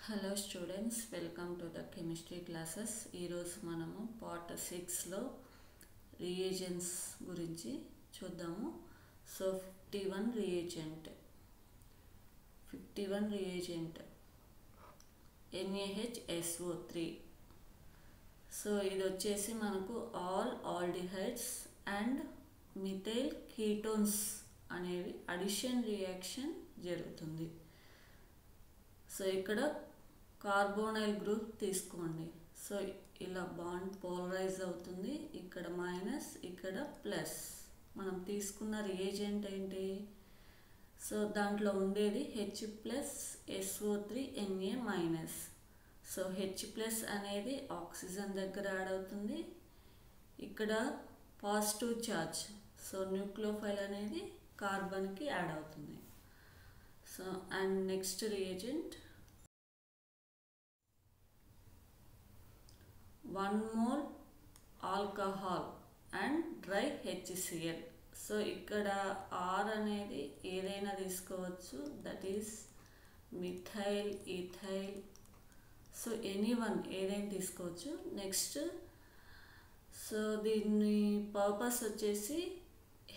Hello students, welcome to the chemistry classes. ఈరోజు మనము part 6లో reagents గురించి చూద్దాము. So 51 reagent NaHSO3. సో ఇది వచ్చేసి మనకు ఆల్డిహైడ్స్ అండ్ మిథైల్ కీటోన్స్ అనేవి అడిషన్ రియాక్షన్ జరుగుతుంది. సో ఇక్కడ కార్బోనైల్ గ్రూప్ తీసుకోండి. సో ఇలా బాండ్ పోలరైజ్ అవుతుంది. ఇక్కడ మైనస్, ఇక్కడ ప్లస్. మనం తీసుకున్న రియేజెంట్ ఏంటి? సో దాంట్లో ఉండేది H+SO3Na-. సో H+ అనేది ఆక్సిజన్ దగ్గర యాడ్ అవుతుంది. ఇక్కడ పాజిటివ్ ఛార్జ్, సో న్యూక్లియోఫైల్ అనేది కార్బన్కి యాడ్ అవుతుంది. So and next reagent 1 mole alcohol and dry HCl. So ఇక్కడ R అనేది ఏదైనా తీసుకోవచ్చు, that is methyl, ethyl, so anyone ఏదైనా తీసుకోవచ్చు. నెక్స్ట్ సో దీని పర్పస్ వచ్చేసి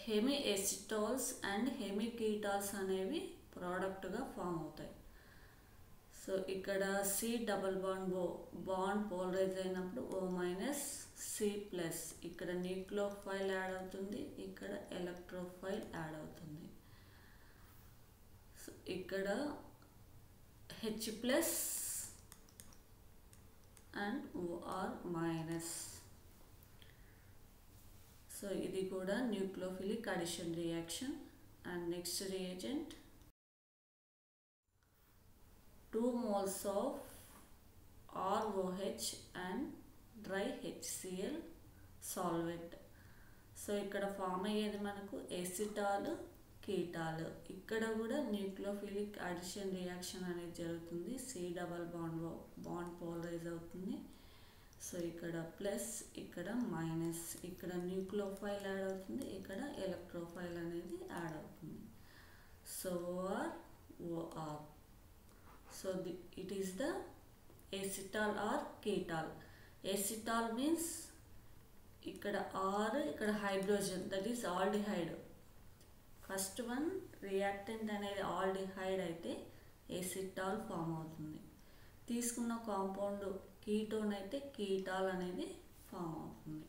హెమీ ఎసిటాల్స్ అండ్ హెమీ కీటాల్స్ అనేవి ప్రోడక్ట్గా ఫామ్ అవుతాయి. సో ఇక్కడ బాండ్ పోలరైజ్ అయినప్పుడు O-C+. ఇక్కడ న్యూక్లియోఫైల్ యాడ్ అవుతుంది, ఇక్కడ ఎలక్ట్రోఫైల్ యాడ్ అవుతుంది. సో ఇక్కడ H+ అండ్ OR-. సో ఇది కూడా nucleophilic addition reaction. And next reagent 2 moles of ROH and dry HCl solvent. So ఇక్కడ ఫామ్ అయ్యేది మనకు ఎసిటాల్, కీటాల్. ఇక్కడ కూడా న్యూక్లియోఫిలిక్ అడిషన్ రియాక్షన్ అనేది జరుగుతుంది. బాండ్ పోలరైజ్ అవుతుంది. సో ఇక్కడ ప్లస్, ఇక్కడ మైనస్, ఇక్కడ న్యూక్లియోఫైల్ యాడ్ అవుతుంది, ఇక్కడ ఎలక్ట్రోఫైల్ అనేది యాడ్ అవుతుంది. So OR. So it is the acetal or ketal. Acetal means ఇక్కడ R, ఇక్కడ hydrogen, that is aldehyde. First one reactant అనేది ఆల్డిహైడ్ అయితే ఎసిటాల్ ఫామ్ అవుతుంది. తీసుకున్న కాంపౌండ్ కీటోన్ అయితే కీటాల్ అనేది ఫామ్ అవుతుంది.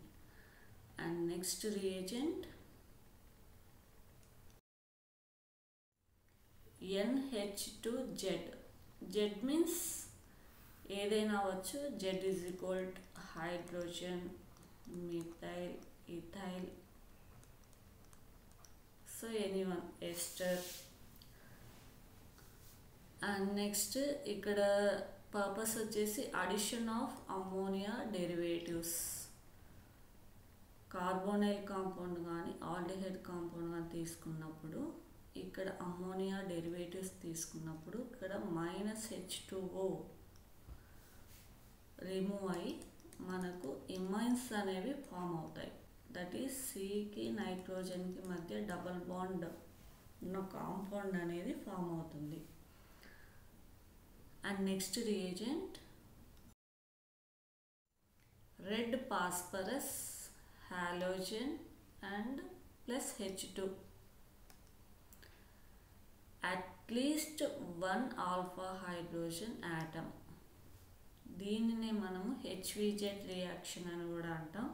And next reagent NH2Z. Z means ఏదైనా అవ్వచ్చు. Z = hydrogen, methyl, ethyl, so anyone, ester. And next ఇక్కడ పర్పస్ వచ్చేసి addition of ammonia derivatives. Carbonyl compound కానీ ఆల్డిహైడ్ కాంపౌండ్ కానీ తీసుకున్నప్పుడు ఇక్కడ అమ్మోనియా డెరివేటివ్స్ తీసుకున్నప్పుడు ఇక్కడ -H2O రిమూవ్ అయ్యి మనకు ఇమైన్స్ అనేవి ఫామ్ అవుతాయి. దట్ ఈస్ సికి నైట్రోజన్కి మధ్య డబల్ బాండ్ ఉన్న కాంపౌండ్ అనేది ఫామ్ అవుతుంది. And next reagent red phosphorus, halogen and plus H2. At least 1 alpha hydrogen atom. దీనినే మనము HVZ రియాక్షన్ అని కూడా అంటాం.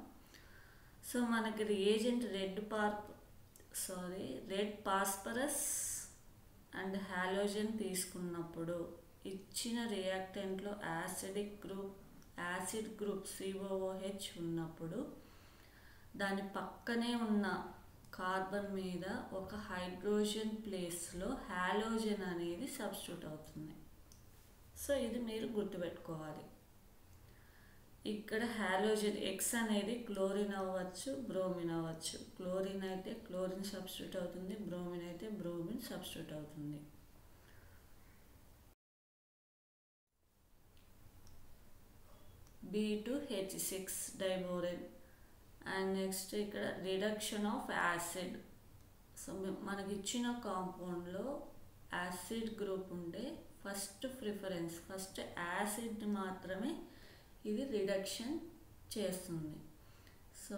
సో మనకి reagent red phosphorus and halogen తీసుకున్నప్పుడు ఇచ్చిన రియాక్టెంట్లో యాసిడ్ గ్రూప్ COOH ఉన్నప్పుడు దాని పక్కనే ఉన్న కార్బన్ మీద ఒక హైడ్రోజన్ ప్లేస్లో హాలోజన్ అనేది సబ్స్టిట్యూట్ అవుతుంది. సో ఇది మీరు గుర్తుపెట్టుకోవాలి. ఇక్కడ హాలోజన్ X అనేది క్లోరిన్ అవ్వచ్చు, బ్రోమిన్ అవ్వచ్చు. క్లోరిన్ అయితే క్లోరిన్ సబ్స్టిట్యూట్ అవుతుంది, బ్రోమిన్ అయితే బ్రోమిన్ సబ్స్టిట్యూట్ అవుతుంది. B2H6 diborane. అండ్ నెక్స్ట్ ఇక్కడ రిడక్షన్ ఆఫ్ యాసిడ్. సో మనకి ఇచ్చిన కాంపౌండ్లో యాసిడ్ గ్రూప్ ఉంటే ఫస్ట్ ప్రిఫరెన్స్, ఫస్ట్ యాసిడ్ మాత్రమే ఇది రిడక్షన్ చేస్తుంది. సో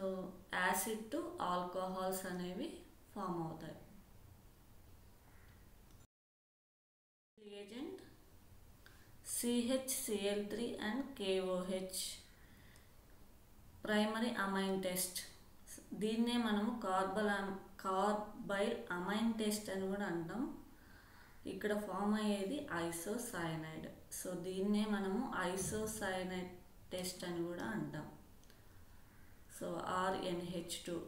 యాసిడ్ టు ఆల్కహాల్స్ అనేవి ఫామ్ అవుతాయి. Reagent CHCl3 and KOH primary amine test. దీన్నే మనము కార్బైల్ అమైన్ టెస్ట్ అని కూడా అంటాం. ఇక్కడ ఫామ్ అయ్యేది ఐసోసైనైడ్. సో దీన్నే మనము ఐసోసైనైడ్ టెస్ట్ అని కూడా అంటాం. So RNH2.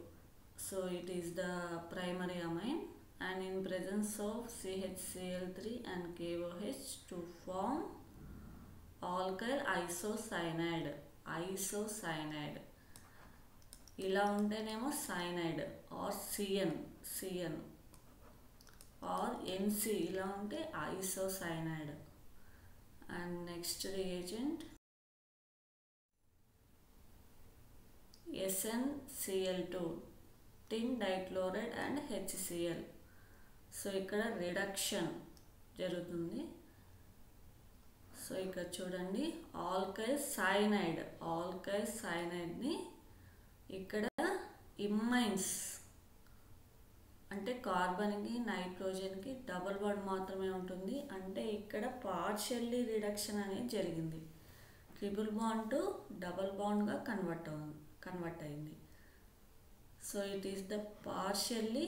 So it is the primary amine and in presence of CHCl3 and KOH to form alkyl isocyanide. ఇలా ఉంటేనేమో cyanide R CN R NC, ఇలా ఉంటే isocyanide. And next reagent SnCl2 tin dichloride and HCl. So ఇక్కడ reduction జరుగుతుంది. So ఇక్కడ చూడండి alkyl సైనైడ్ని ఇక్కడ ఇమ్మైన్స్ అంటే కార్బన్కి నైట్రోజన్కి డబుల్ బాండ్ మాత్రమే ఉంటుంది. అంటే ఇక్కడ పార్షియల్లీ రిడక్షన్ అనేది జరిగింది. ట్రిపుల్ బాండ్ టు డబుల్ బాండ్గా కన్వర్ట్ అయింది. So it is the partially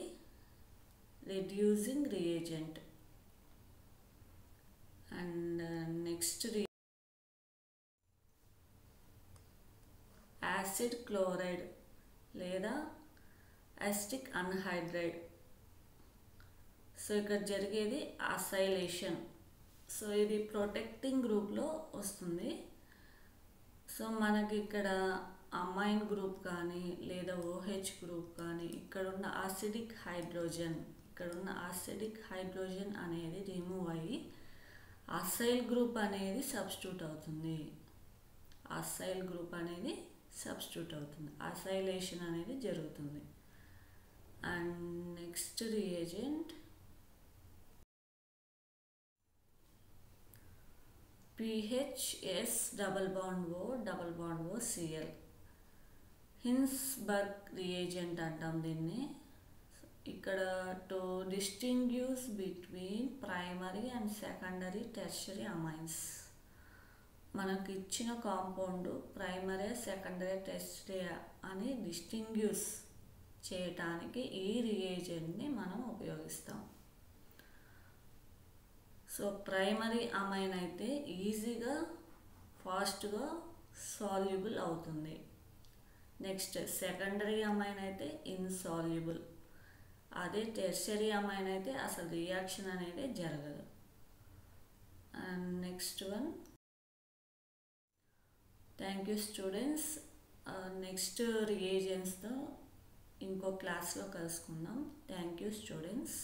reducing reagent. And next acid chloride లేదా అసిటిక్ అన్హైడ్రైడ్. సో ఇక్కడ జరిగేది అసైలేషన్. సో ఇది ప్రొటెక్టింగ్ గ్రూప్లో వస్తుంది. సో మనకి ఇక్కడ అమైన్ గ్రూప్ కానీ లేదా OH గ్రూప్ కానీ ఇక్కడున్న అసిడిక్ హైడ్రోజన్ అనేది రిమూవ్ అయ్యి అసైల్ గ్రూప్ అనేది సబ్స్టిట్యూట్ అవుతుంది. అసైలేషన్ అనేది జరుగుతుంది. And next reagent PHS double bond O Cl. Hinsberg reagent అంటాం దీన్ని. ఇక్కడ to distinguish between primary and secondary tertiary amines. మనకు ఇచ్చిన కాంపౌండ్ ప్రైమరీ సెకండరీ టెర్షరీ అని డిస్టింగ్యూష్ చేయటానికి ఈ రియేజెంట్ని మనం ఉపయోగిస్తాం. సో ప్రైమరీ అమైన్ అయితే ఈజీగా ఫాస్ట్గా సాల్యుబుల్ అవుతుంది. నెక్స్ట్ సెకండరీ అమైన్ అయితే ఇన్సాల్యుబుల్. అదే టెర్షరీ అమైన్ అయితే అసలు రియాక్షన్ అనేది జరగదు. And next one. Thank you students. Next రియేజెంట్స్తో ఇంకో క్లాస్లో కలుసుకుందాం. Thank you students.